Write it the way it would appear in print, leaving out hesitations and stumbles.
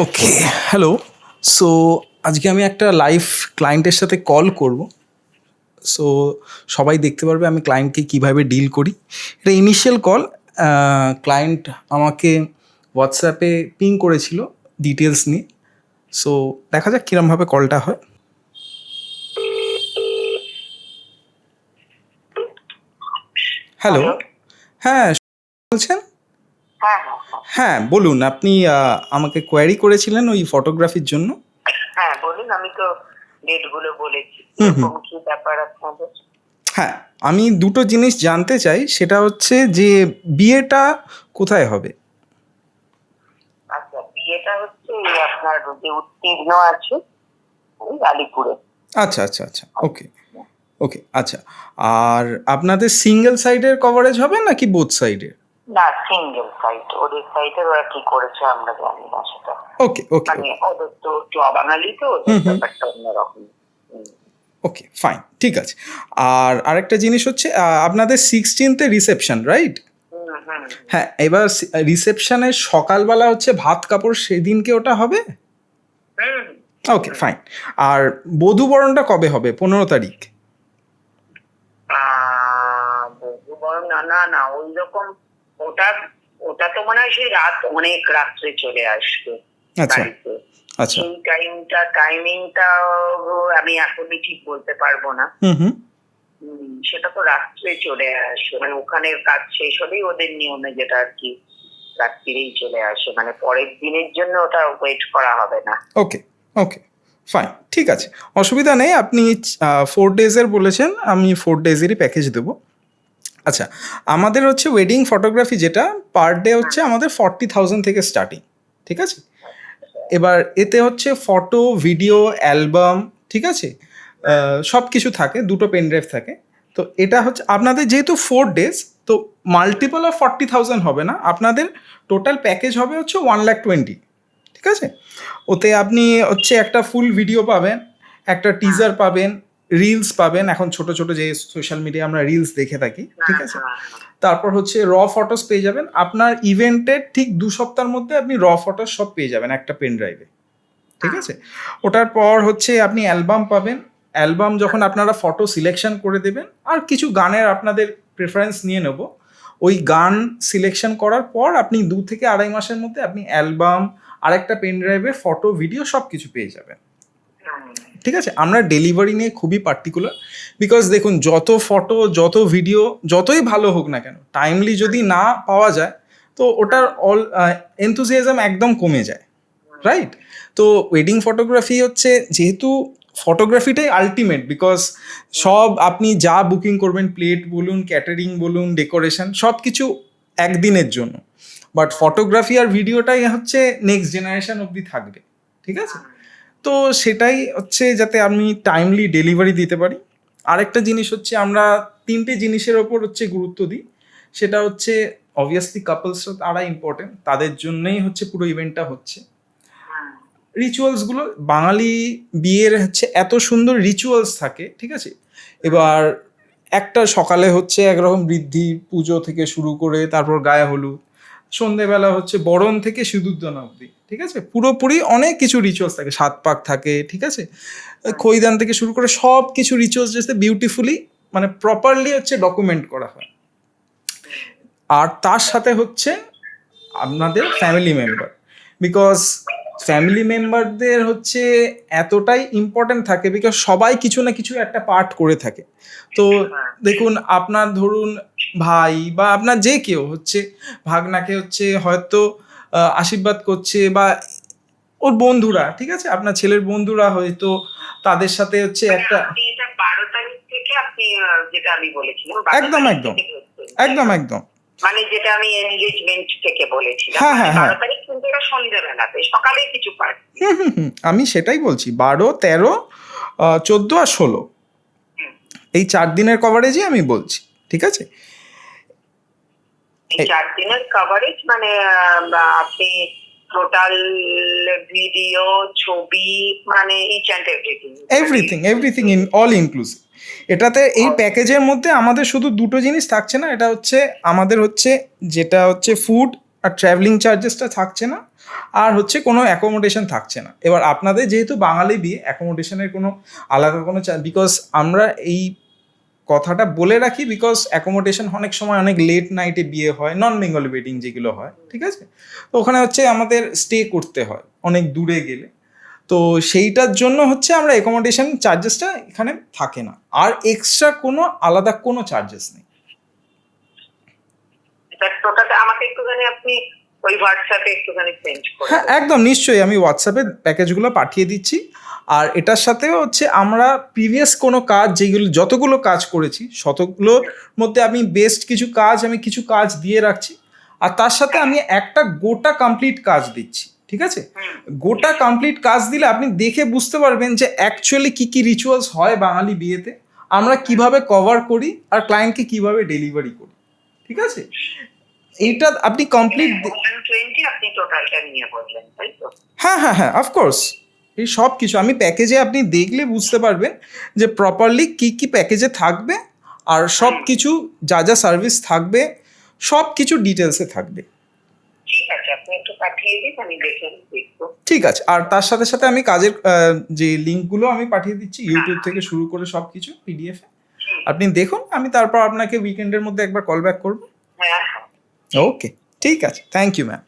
ওকে, hello. So আজকে আমি একটা লাইভ ক্লায়েন্টের সাথে কল করব। সো সবাই দেখতে পারবে আমি ক্লায়েন্টকে কীভাবে ডিল করি। এটা ইনিশিয়াল কল। ক্লায়েন্ট আমাকে হোয়াটসঅ্যাপে পিং করেছিল ডিটেলস নিয়ে। সো দেখা যাক কীরমভাবে কলটা হয়। হ্যালো। হ্যালো। হ্যাঁ, বলছেন? হ্যাঁ, হ্যাঁ, বলুন। আপনি আমাকে কোয়ারি করেছিলেন ওই ফটোগ্রাফির জন্য। হ্যাঁ, বলুন। আমি তো ডেটগুলো বলেছি। হুম, হুম। এরকম কি ব্যাপার আপনাদের? হ্যাঁ, আমি দুটো জিনিস জানতে চাই। সেটা হচ্ছে যে বিয়েটা কোথায় হবে? আচ্ছা, বিয়েটা হচ্ছে এই আপনার যে উত্তীর্ণ আছে ওই আলিপুরে। আচ্ছা, আচ্ছা, আচ্ছা। ওকে, ওকে, আচ্ছা। আর আপনাদের সিঙ্গেল সাইডের কভারেজ হবে নাকি বোথ সাইডের? না, সিঙ্গেল সাইট। ওদের সাইটের ওরা কি করেছে আমরা জানি না সেটা। ওকে, ওকে, মানে ওকে। ওদের তো বাঙালি তো ওদের হুম, হুম। ব্যাপারটা অন্যরকম। ওকে, ফাইন, ঠিক আছে। আর আরেকটা জিনিস হচ্ছে আপনাদের 16th রিসেপশন, রাইট? হুম, হুম। হ্যাঁ, এবার রিসেপশনের সকালবেলা হচ্ছে ভাত কাপড়, সেদিনকে ওটা হবে? হুম। ওকে, ফাইন। আর বধূবরণটা কবে হবে? 15 তারিখ? বধূবরণ না, না, না, ওই রকম। ওটা ওটা তো মনে হয় সেই অনেক রাত্রে চলে আসবে আচ্ছা, বাড়িতে। আচ্ছা। সেই টাইমিংটা আমি এখনই ঠিক বলতে পারবো না। হুম, হুম। সেটা তো রাত্রে চলে আসবে, মানে ওখানের কাজ শেষ হলেই ওদের নিয়মে যেটা আর কি রাত্রিরেই চলে আসে, মানে পরের দিনের জন্য ওটা ওয়েট করা হবে না। ওকে, ওকে, ফাইন, ঠিক আছে। অসুবিধা নেই। আপনি 4 ডেজের বলেছেন, আমি 4 ডেজেরই প্যাকেজ দেবো। আচ্ছা, আমাদের হচ্ছে ওয়েডিং ফটোগ্রাফি যেটা পার ডে হচ্ছে আমাদের 40,000 থেকে স্টার্টিং, ঠিক আছে? এবার এতে হচ্ছে ফটো, ভিডিও, অ্যালবাম, ঠিক আছে? সব কিছু থাকে, দুটো পেন ড্রাইভ থাকে। তো এটা হচ্ছে আপনাদের যেহেতু 4 ডেজ, তো মাল্টিপল অফ 40,000 হবে না। আপনাদের টোটাল প্যাকেজ হবে হচ্ছে 1,20,000, ঠিক আছে? ওতে আপনি হচ্ছে একটা ফুল ভিডিও পাবেন, একটা টিজার পাবেন, রিলস পাবেন। এখন ছোট ছোট যে সোশ্যাল মিডিয়া আমরা রিলস দেখে থাকি, ঠিক আছে? তারপর হচ্ছে র ফটোস পেয়ে যাবেন। আপনার ইভেন্টের ঠিক 2 সপ্তাহের মধ্যে আপনি র ফটোস সব পেয়ে যাবেন একটা পেন ড্রাইভে, ঠিক আছে? ওটার পর হচ্ছে আপনি অ্যালবাম পাবেন। অ্যালবাম যখন আপনারা ফটো সিলেকশন করে দেবেন, আর কিছু গানের আপনাদের প্রেফারেন্স নিয়ে নেব। ওই গান সিলেকশন করার পর আপনি 2 থেকে 2.5 মাসের মধ্যে আপনি অ্যালবাম, আরেকটা পেন ড্রাইভে ফটো, ভিডিও সব কিছু পেয়ে যাবেন, ঠিক আছে? আমরা ডেলিভারি নিয়ে খুবই পার্টিকুলার। বিকজ দেখুন, যত ফটো, যত ভিডিও, যতই ভালো হোক না কেন, টাইমলি যদি না পাওয়া যায়, তো ওটার এনথুজিয়াজম একদম কমে যায়, রাইট? তো ওয়েডিং ফটোগ্রাফি হচ্ছে, যেহেতু ফটোগ্রাফিটাই আলটিমেট, বিকজ সব আপনি যা বুকিং করবেন, প্লেট বলুন, ক্যাটারিং বলুন, ডেকোরেশন, সব কিছু একদিনের জন্য। বাট ফটোগ্রাফি আর ভিডিওটাই হচ্ছে নেক্সট জেনারেশন অবধি থাকবে, ঠিক আছে? তো সেটাই হচ্ছে যাতে আমি টাইমলি ডেলিভারি দিতে পারি। আরেকটা জিনিস হচ্ছে, আমরা 3টে জিনিসের ওপর হচ্ছে গুরুত্ব দিই। সেটা হচ্ছে অবভিয়াসলি কাপলসরা তারা ইম্পর্টেন্ট, তাদের জন্যই হচ্ছে পুরো ইভেন্টটা হচ্ছে। রিচুয়ালসগুলো, বাঙালি বিয়ের হচ্ছে এত সুন্দর রিচুয়ালস থাকে, ঠিক আছে? এবার একটা সকালে হচ্ছে একরকম বৃদ্ধি পুজো থেকে শুরু করে, তারপর গায়ে হলুদ, সন্ধেবেলা হচ্ছে বরণ থেকে সিঁদুরদান অবধি, ঠিক আছে? পুরোপুরি অনেক কিছু রিচুয়ালস থাকে, 7 পাক থাকে, ঠিক আছে? খৈদান থেকে শুরু করে সব কিছু রিচুয়ালস যাতে বিউটিফুলি, মানে প্রপারলি হচ্ছে ডকুমেন্ট করা হয়। আর তার সাথে হচ্ছে আপনাদের ফ্যামিলি মেম্বার, বিকজ ফ্যামিলি মেম্বারদের হচ্ছে এতটাই ইম্পর্টেন্ট থাকে, বিকজ সবাই কিছু না কিছু একটা পার্ট করে থাকে। তো দেখুন, আপনার ধরুন ভাই বা আপনার যে কেউ হচ্ছে ভাগনাকে হচ্ছে হয়তো আশীর্বাদ করছে, বা ওর বন্ধুরা, ঠিক আছে, আপনার ছেলের বন্ধুরা হয়তো তাদের সাথে হচ্ছে একটা 12 তারিখ থেকে আপনি যেটা আমি বলেছিলাম, একদম, একদম, একদম, একদম, মানে যেটা আমি এনগেজমেন্ট থেকে বলেছিলাম, হ্যাঁ, হ্যাঁ, হ্যাঁ, 12 তারিখ কিন্তু এটা সন্ধ্যেবেলাতে, সকালে কিছু পার্টি। আমি সেটাই বলছি। 12, 13, 14 আর 16, এই 4 দিনের কভারেজই আমি বলছি, ঠিক আছে? এই 4 দিনের কভারেজ মানে আপনি টোটাল ভিডিও, ছবি, মানে each and everything, everything in all inclusive. এটাতে এই প্যাকেজের মধ্যে আমাদের শুধু দুটো জিনিস থাকছে না। এটা হচ্ছে আমাদের হচ্ছে যেটা হচ্ছে ফুড আর ট্রাভেলিং চার্জেসটা থাকছে না, আর হচ্ছে কোনো অ্যাকোমোডেশন থাকছে না। এবার আপনাদের যেহেতু বাঙালি বিয়ে, অ্যাকোমোডেশনের কোনো আলাদা কোনো বিকজ আমরা এই কথাটা বলে রাখি, বিকজ অ্যাকোমোডেশন অনেক সময় অনেক লেট নাইটে বিয়ে হয়, নন বেঙ্গলি ওয়েডিং যেগুলো হয়, ঠিক আছে, তো ওখানে হচ্ছে আমাদের স্টে করতে হয় অনেক দূরে গেলে, তো সেইটার জন্য হচ্ছে আমরা অ্যাকোমোডেশন চার্জেসটা এখানে থাকে না, আর এক্সট্রা কোনো আলাদা কোনো চার্জেস নেই। টোটালটা আমাকে একটুখানি আপনি ওই হোয়াটসঅ্যাপে একটুখানি সেন্ড করে হ্যাঁ একদম নিশ্চয়ই, আমি হোয়াটসঅ্যাপে প্যাকেজগুলো পাঠিয়ে দিচ্ছি। আর এটার সাথেও হচ্ছে আমরা প্রিভিয়াস কোনো কাজ যেগুলো যতগুলো কাজ করেছি শতগুলোর মধ্যে আমি বেস্ট কিছু কাজ দিয়ে রাখছি, আর তার সাথে আমি একটা গোটা কমপ্লিট কাজ দিচ্ছি, ঠিক আছে। গোটা কমপ্লিট কাজ দিলে আপনি দেখে বুঝতে পারবেন যে অ্যাকচুয়ালি কী কী রিচুয়ালস হয় বাঙালি বিয়েতে, আমরা কিভাবে কভার করি আর ক্লায়েন্টকে কিভাবে ডেলিভারি করি, ঠিক আছে। এইটা আপনি কমপ্লিট 120 আপনি টোটালটা নিয়ে বললেন, তাই তো? হ্যাঁ হ্যাঁ হ্যাঁ, অফকোর্স এই সব কিছু আমি প্যাকেজে আপনি দেখলে বুঝতে পারবেন যে প্রপারলি কী কী প্যাকেজে থাকবে, আর সব কিছু যা যা সার্ভিস থাকবে সব কিছু ডিটেলসে থাকবে। ঠিক আছে, আপনি একটু পাঠিয়ে দিন, আমি দেখে দেখবো। ঠিক আছে, আর তার সাথে সাথে আমি কাজের যে লিঙ্কগুলো আমি পাঠিয়ে দিচ্ছি ইউটিউব থেকে শুরু করে সব কিছু পিডিএফে, আপনি দেখুন, আমি তারপর আপনাকে উইকেন্ডের মধ্যে একবার কল ব্যাক করবো। হ্যাঁ হ্যাঁ। ওকে, ঠিক আছে, থ্যাংক ইউ ম্যাম।